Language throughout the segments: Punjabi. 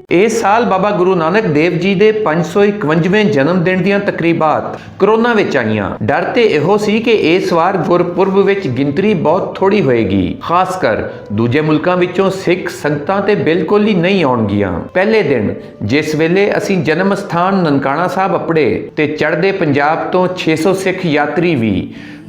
इस साल बाबा गुरु नानक देव जी के 551वें जन्म दिन दीयां तकरीबात कोरोना विच आईयां। डर ते इहो सी कि इस वार गुरपुरब विच गिनती बहुत थोड़ी होएगी, खासकर दूजे मुल्कां विचों सिख संगतां ते बिल्कुल ही नहीं आउणगीਆਂ। पहले दिन जिस वेले असीं जन्म स्थान ननकाना साहब अपड़े ते चढ़दे पंजाब तो 600 सिख यात्री भी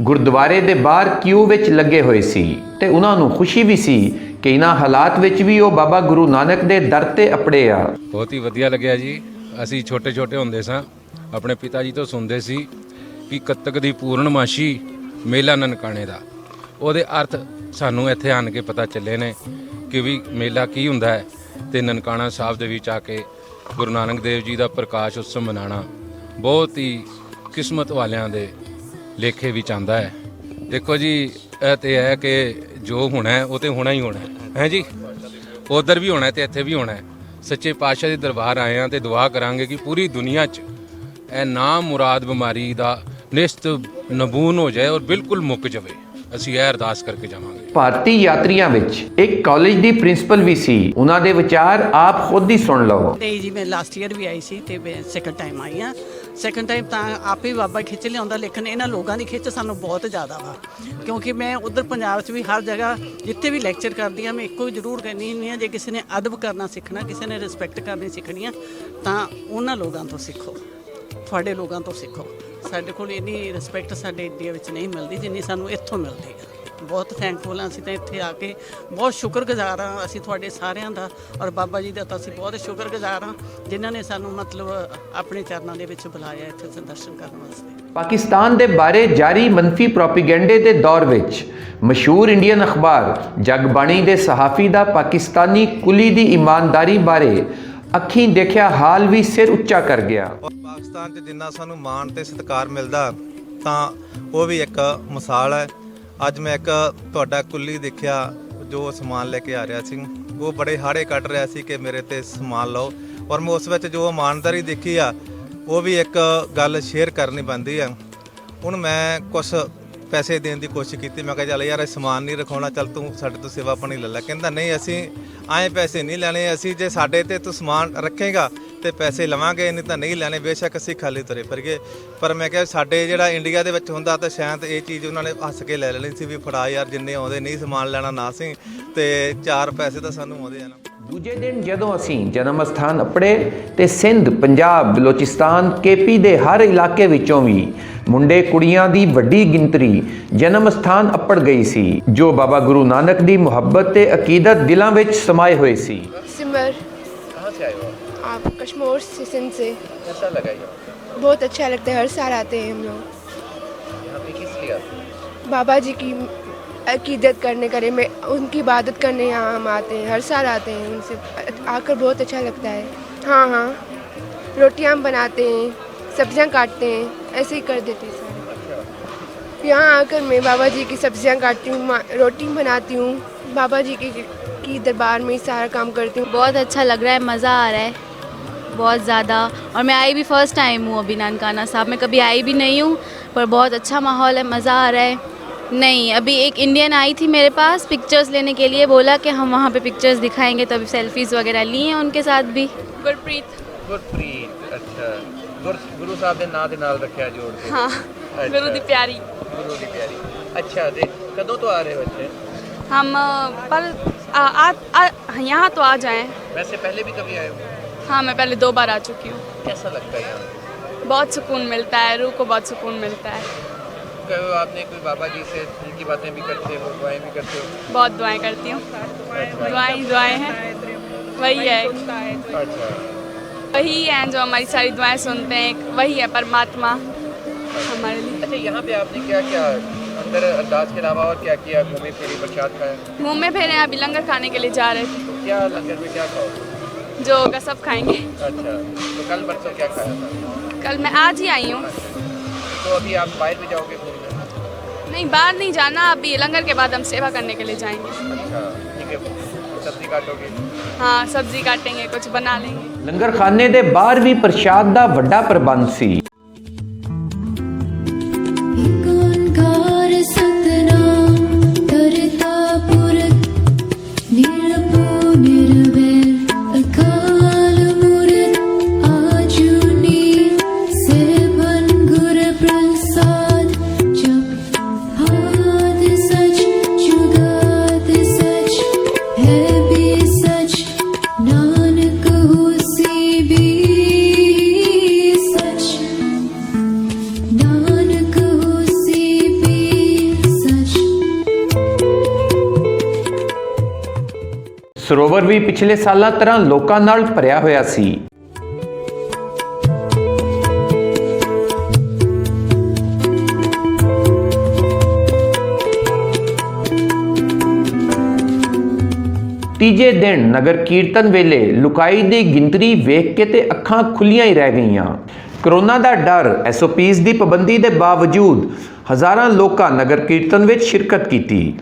गुरुद्वारे दे बाहर क्यू विच लगे हुए सी ते उन्हां नूं खुशी भी सी कि इन्हां हालात विच भी ਉਹ बाबा गुरु नानक दे दर ते अपड़े आ। बहुत ही ਵਧੀਆ ਲੱਗਿਆ ਜੀ। ਅਸੀਂ ਛੋਟੇ ਛੋਟੇ ਹੁੰਦੇ ਸਾਂ, ਆਪਣੇ ਪਿਤਾ ਜੀ ਤੋਂ ਸੁਣਦੇ ਸੀ ਕਿ ਕੱਤਕ ਦੀ ਪੂਰਨਮਾਸ਼ੀ ਮੇਲਾ ਨਨਕਾਣੇ ਦਾ, ਉਹਦੇ ਅਰਥ ਸਾਨੂੰ ਇੱਥੇ ਆਣ ਕੇ ਪਤਾ ਚੱਲੇ ਨੇ ਕਿ ਵੀ ਮੇਲਾ ਕੀ ਹੁੰਦਾ ਹੈ ਤੇ ਨਨਕਾਣਾ ਸਾਹਿਬ ਦੇ ਵਿੱਚ ਆ ਕੇ ਗੁਰੂ ਨਾਨਕ ਦੇਵ ਜੀ ਦਾ ਪ੍ਰਕਾਸ਼ ਉਤਸਵ ਮਨਾਉਣਾ ਬਹੁਤ ਹੀ ਕਿਸਮਤ ਵਾਲਿਆਂ ਦੇ ਲੇਖੇ ਵਿੱਚ ਆਉਂਦਾ ਹੈ। ਦੇਖੋ ਜੀ, ਇਹ ਤੇ ਹੈ ਕਿ ਜੋ ਹੋਣਾ ਹੈ ਉਹ ਤੇ ਹੋਣਾ ਹੀ ਹੋਣਾ ਹੈ ਜੀ। ਉਧਰ ਵੀ ਹੋਣਾ ਹੈ ਤੇ ਇੱਥੇ ਵੀ ਹੋਣਾ ਹੈ। ਸੱਚੇ ਪਾਤਸ਼ਾਹ ਦੇ ਦਰਬਾਰ ਆਏ ਹਾਂ ਤੇ ਦੁਆ ਕਰਾਂਗੇ ਕਿ ਪੂਰੀ ਦੁਨੀਆ 'ਚ ਇਹ ਨਾ ਮੁਰਾਦ ਬਿਮਾਰੀ ਦਾ ਨਿਸ਼ਟ ਨਬੂਨ ਹੋ ਜਾਏ ਔਰ ਬਿਲਕੁਲ ਮੁੱਕ ਜਾਵੇ। ਅਸੀਂ ਇਹ ਅਰਦਾਸ ਕਰਕੇ ਜਾਵਾਂਗੇ। ਭਾਰਤੀ ਯਾਤਰੀਆਂ ਵਿੱਚ ਇੱਕ ਕਾਲਜ ਦੀ ਪ੍ਰਿੰਸੀਪਲ ਵੀ ਸੀ, ਉਹਨਾਂ ਦੇ ਵਿਚਾਰ ਆਪ ਖੁਦ ਹੀ ਸੁਣ ਲਓ। ਨਹੀਂ ਜੀ, ਮੈਂ ਲਾਸਟ ਈਅਰ ਵੀ ਆਈ ਸੀ ਤੇ ਮੈਂ ਸੈਕੰਡ ਟਾਈਮ ਆਈ ਹਾਂ। ਸੈਕੰਡ ਟਾਈਮ ਤਾਂ ਆਪੇ ਬਾਬਾ ਖਿੱਚ ਲਿਆਉਂਦਾ, ਲੇਕਿਨ ਇਹਨਾਂ ਲੋਕਾਂ ਦੀ ਖਿੱਚ ਸਾਨੂੰ ਬਹੁਤ ਜ਼ਿਆਦਾ ਵਾ, ਕਿਉਂਕਿ ਮੈਂ ਉਧਰ ਪੰਜਾਬ 'ਚ ਵੀ ਹਰ ਜਗ੍ਹਾ ਜਿੱਥੇ ਵੀ ਲੈਕਚਰ ਕਰਦੀ ਹਾਂ ਮੈਂ ਇੱਕੋ ਹੀ ਜ਼ਰੂਰ ਕਹਿੰਦੀ ਹੁੰਦੀ ਹਾਂ, ਜੇ ਕਿਸੇ ਨੇ ਅਦਬ ਕਰਨਾ ਸਿੱਖਣਾ, ਕਿਸੇ ਨੇ ਰਿਸਪੈਕਟ ਕਰਨੀ ਸਿੱਖਣੀ ਆ ਤਾਂ ਉਹਨਾਂ ਲੋਕਾਂ ਤੋਂ ਸਿੱਖੋ, ਤੁਹਾਡੇ ਲੋਕਾਂ ਤੋਂ ਸਿੱਖੋ। ਸਾਡੇ ਕੋਲ ਇੰਨੀ ਰਿਸਪੈਕਟ ਸਾਡੇ ਇੰਡੀਆ ਵਿੱਚ ਨਹੀਂ ਮਿਲਦੀ ਜਿੰਨੀ ਸਾਨੂੰ ਇੱਥੋਂ ਮਿਲਦੀ ਹੈ। ਬਹੁਤ ਥੈਂਕਫੁਲ ਹਾਂ ਅਸੀਂ ਤਾਂ ਇੱਥੇ ਆ ਕੇ, ਬਹੁਤ ਸ਼ੁਕਰਗੁਜ਼ਾਰ ਹਾਂ ਅਸੀਂ ਤੁਹਾਡੇ ਸਾਰਿਆਂ ਦਾ, ਔਰ ਬਾਬਾ ਜੀ ਦਾ ਤਾਂ ਅਸੀਂ ਬਹੁਤ ਸ਼ੁਕਰਗੁਜ਼ਾਰ ਹਾਂ ਜਿਨ੍ਹਾਂ ਨੇ ਸਾਨੂੰ ਮਤਲਬ ਆਪਣੇ ਚਰਨਾਂ ਦੇ ਵਿੱਚ ਬੁਲਾਇਆ ਇੱਥੇ ਦਰਸ਼ਨ ਕਰਨ ਵਾਸਤੇ। ਪਾਕਿਸਤਾਨ ਦੇ ਬਾਰੇ ਜਾਰੀ ਮੰਫੀ ਪ੍ਰੋਪੇਗੈਂਡੇ ਦੇ ਦੌਰ ਵਿੱਚ ਮਸ਼ਹੂਰ ਇੰਡੀਅਨ ਅਖਬਾਰ ਜਗਬਾਣੀ ਦੇ ਸਹਾਫੀ ਦਾ ਪਾਕਿਸਤਾਨੀ ਕੁਲੀ ਦੀ ਇਮਾਨਦਾਰੀ ਬਾਰੇ ਅੱਖੀਂ ਦੇਖਿਆ ਹਾਲ ਵੀ ਸਿਰ ਉੱਚਾ ਕਰ ਗਿਆ। ਪਾਕਿਸਤਾਨ 'ਚ ਜਿੰਨਾ ਸਾਨੂੰ ਮਾਣ ਤੇ ਸਤਿਕਾਰ ਮਿਲਦਾ ਤਾਂ ਉਹ ਵੀ ਇੱਕ ਮਿਸਾਲ ਹੈ। ਅੱਜ ਮੈਂ ਇੱਕ ਤੁਹਾਡਾ ਕੁੱਲੀ ਦੇਖਿਆ ਜੋ ਸਮਾਨ ਲੈ ਕੇ ਆ ਰਿਹਾ ਸੀ, ਉਹ ਬੜੇ ਹਾੜੇ ਕੱਢ ਰਿਹਾ ਸੀ ਕਿ ਮੇਰੇ ਤੇ ਸਮਾਨ ਲਓ, ਔਰ ਮੈਂ ਉਸ ਵਿੱਚ ਜੋ ਇਮਾਨਦਾਰੀ ਦੇਖੀ ਆ ਉਹ ਵੀ ਇੱਕ ਗੱਲ ਸ਼ੇਅਰ ਕਰਨੀ ਬਣਦੀ ਆ। ਹੁਣ ਮੈਂ ਕੁਛ ਪੈਸੇ ਦੇਣ ਦੀ ਕੋਸ਼ਿਸ਼ ਕੀਤੀ, ਮੈਂ ਕਿਹਾ ਚੱਲ ਯਾਰ ਇਹ ਸਮਾਨ ਨਹੀਂ ਰਖਾਉਣਾ, ਚੱਲ ਤੂੰ ਸਾਡੇ ਤੋਂ ਸੇਵਾ ਪਾਣੀ ਲੈ ਲੈ। ਕਹਿੰਦਾ ਨਹੀਂ, ਅਸੀਂ ਆਏ ਪੈਸੇ ਨਹੀਂ ਲੈਣੇ, ਅਸੀਂ ਜੇ ਸਾਡੇ ਤੇ ਤੂੰ ਸਮਾਨ ਰੱਖੇਗਾ ਤੇ ਪੈਸੇ ਲਵਾਂਗੇ, ਨਹੀਂ ਤਾਂ ਨਹੀਂ ਲੈਣੇ। ਬੇਸ਼ੱਕ ਅਸੀਂ ਖਾਲੀ ਤੁਰੇ ਫਿਰੀਏ, ਪਰ ਮੈਂ ਕਿਹਾ ਸਾਡੇ ਜਿਹੜਾ ਇੰਡੀਆ ਦੇ ਵਿੱਚ ਹੁੰਦਾ ਤਾਂ ਸ਼ਾਇਦ ਇਹ ਚੀਜ਼ ਉਹਨਾਂ ਨੇ ਹੱਸ ਕੇ ਲੈ ਲੈਣੀ ਸੀ ਵੀ ਫੜਾ ਯਾਰ, ਜਿੰਨੇ ਆਉਂਦੇ ਨਹੀਂ ਸਮਾਨ ਲੈਣਾ ਨਾ ਸੀ ਤੇ 4 ਪੈਸੇ ਤਾਂ ਸਾਨੂੰ ਆਉਂਦੇ ਆ ਨਾ। ਦੂਜੇ ਦਿਨ ਜਦੋਂ ਅਸੀਂ ਜਨਮ ਸਥਾਨ ਅਪੜੇ ਤੇ ਸਿੰਧ, ਪੰਜਾਬ, ਬਲੋਚਿਸਤਾਨ, ਕੇਪੀ ਦੇ ਹਰ ਇਲਾਕੇ ਵਿੱਚੋਂ ਵੀ ਮੁੰਡੇ ਕੁੜੀਆਂ ਦੀ ਵੱਡੀ ਗਿਣਤੀ ਜਨਮ ਸਥਾਨ ਅਪੜ ਗਈ ਸੀ, ਜੋ ਬਾਬਾ ਗੁਰੂ ਨਾਨਕ ਦੀ ਮੁਹੱਬਤ ਤੇ ਅਕੀਦਤ ਦਿਲਾਂ ਵਿੱਚ ਸਮਾਏ ਹੋਏ ਸੀ। सिमर, कहाँ से आए हो आप कश्मीर से, सिंध से। कैसा लगा ये बहुत अच्छा लगता है, हर साल आते हैं हम लोग। यहाँ पे किस लिए आते हैं? बाबा जी की अकीदत करने करे, में उनकी इबादत करने यहाँ हम आते हैं, हर साल आते हैं। उनसे आकर बहुत अच्छा लगता है। हाँ हाँ, रोटियाँ हम बनाते हैं, सब्जियाँ काटते हैं, ऐसे ही कर देते हैं सारे। यहाँ आकर मैं बाबा जी की सब्जियाँ काटती हूँ, रोटी बनाती हूँ, बाबा जी की दरबार में ही सारा काम करती हूँ। बहुत अच्छा लग रहा है, मज़ा आ रहा है बहुत ज़्यादा। और मैं आई भी फर्स्ट टाइम हूँ अभी ननकाना साहब, मैं कभी आई भी नहीं हूँ, पर बहुत अच्छा माहौल है, मज़ा आ रहा है। नहीं, अभी एक इंडियन आई थी मेरे पास पिक्चर्स लेने के लिए, बोला कि हम वहाँ पे पिक्चर्स दिखाएंगे, तो अभी सेल्फीज़ वगैरह ली हैं उनके साथ भी। गुरप्रीत। गुरप्रीत, अच्छा। गुरु साहब ਦੇ ਨਾਂ ਦੇ ਨਾਲ ਰੱਖਿਆ ਜੋੜ ਕੇ। हाँ, गुरु दी प्यारी। गुरु ਦੀ ਪਿਆਰੀ। ਅੱਛਾ, ਤੇ ਕਦੋਂ ਤੋਂ ਆ ਰਹੇ ਹੋ ਇੱਥੇ? हम पर यहाँ तो आ जाएँ। वैसे पहले भी कभी आए हो? हाँ, मैं पहले 2 बार आ चुकी हूँ। कैसा लगता है यहाँ? बहुत सुकून मिलता है, रूह को बहुत सुकून मिलता है। कहो आपने कोई बाबा जी से उनकी बातें भी करते हो, दुआएं भी करते हो? बहुत दुआएं करती हूँ। दुआएं हैं, वही है, अच्छा, वही हैं जो हमारी सारी दुआएं सुनते हैं, वही है परमात्मा हमारे लिए। अच्छा, यहाँ पे आपने क्या क्या अंदर अरदास के अलावा और क्या किया? घूमे फिरे, प्रसाद खाया? घूमे फिरे, अभी लंगर खाने के लिए जा रहे थे। तो क्या लंगर में क्या खाओ? जो होगा सब खाएंगे। अच्छा, तो कल परसों क्या खाया था? कल मैं आज ही आई हूँ। तो अभी आप बाहर भी जाओगे घूमने? नहीं, बाहर नहीं जाना, अभी लंगर के बाद हम सेवा करने के लिए जाएंगे। अच्छा, ठीक है। सब्जी काटोगे? हाँ, सब्जी काटेंगे, कुछ बना लेंगे। ਲੰਗਰ ਖਾਨੇ ਦੇ ਬਾਹਰ ਵੀ ਪ੍ਰਸ਼ਾਦ ਦਾ ਵੱਡਾ ਪ੍ਰਬੰਧ ਸੀ। Nirapur nirvel akal ਵੀ ਪਿਛਲੇ ਸਾਲਾਂ ਤਰ੍ਹਾਂ ਲੋਕਾਂ ਨਾਲ ਭਰਿਆ ਹੋਇਆ ਸੀ। ਤੀਜੇ ਦਿਨ ਨਗਰ ਕੀਰਤਨ ਵੇਲੇ ਲੁਕਾਈ ਦੀ ਗਿਣਤੀ ਵੇਖ ਕੇ ਤੇ ਅੱਖਾਂ ਖੁੱਲੀਆਂ ਹੀ ਰਹਿ ਗਈਆਂ। ਕਰੋਨਾ ਦਾ ਡਰ, SOPs ਦੀ ਪਾਬੰਦੀ ਦੇ ਬਾਵਜੂਦ ਹਜ਼ਾਰਾਂ ਲੋਕਾਂ ਨਗਰ ਕੀਰਤਨ ਵਿੱਚ ਸ਼ਿਰਕਤ ਕੀਤੀ।